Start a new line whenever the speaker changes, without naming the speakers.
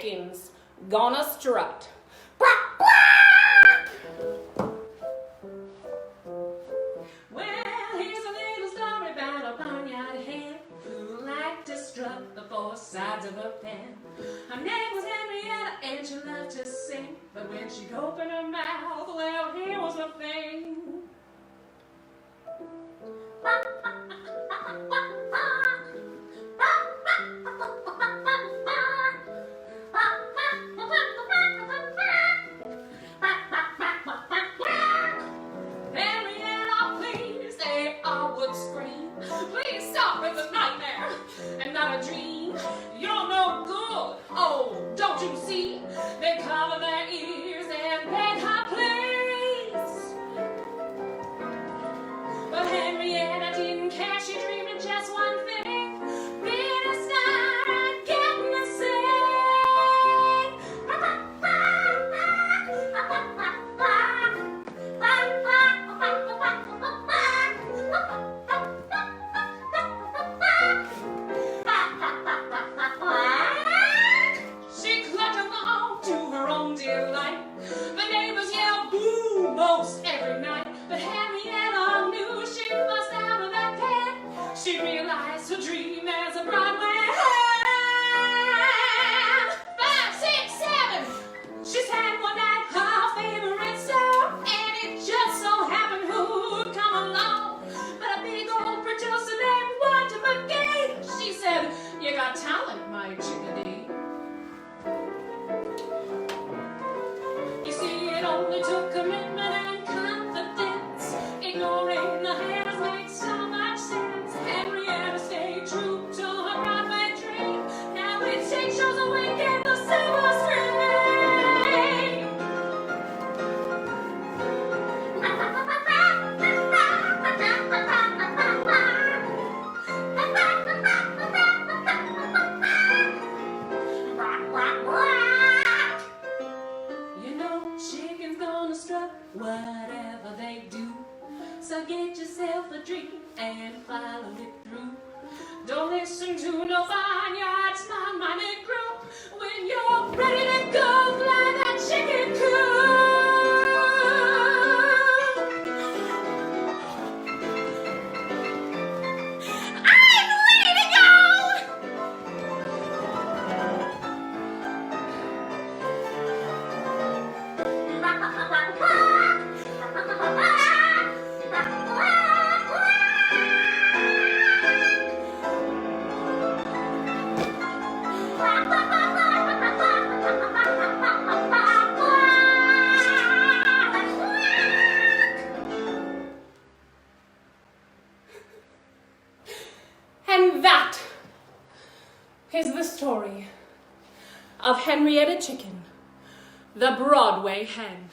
chickens gonna strut.
Well, here's a little story about a barnyard hen who liked to strut the four sides of her pen. Her name was Henrietta and she loved to sing, but when she'd open her mouth, well, here was the thing. Henrietta, please, they all would scream. Please stop, it's a nightmare and not a dream. You're no good, oh, don't you see? They cover their ears and beg her please. But Henrietta didn't care, she dreamed of just one thing, being a star and getting to sing. She clutched along to her own delight. The neighbors yelled boo most every night, but Henrietta knew she must out of that pen. She realized her dream as a Broadway hand. 5, 6, 7. She sang one night her favorite song, and it just so happened who'd come along but a big old producer named Walter McGee. She said, "You got talent, my chickadee." You see, it only took commitment and confidence. Ignoring the hands makes so much sense. Henrietta stayed true to her Broadway dream. Now we take shows away in the silver screen. You know, chickens gonna strut whatever they do. So get yourself a dream and follow it through. Don't listen to no barnyard smart-minded group. When you're ready to go, fly that chicken coop. I'm ready to go!
And that is the story of Henrietta Chicken, the Broadway hen.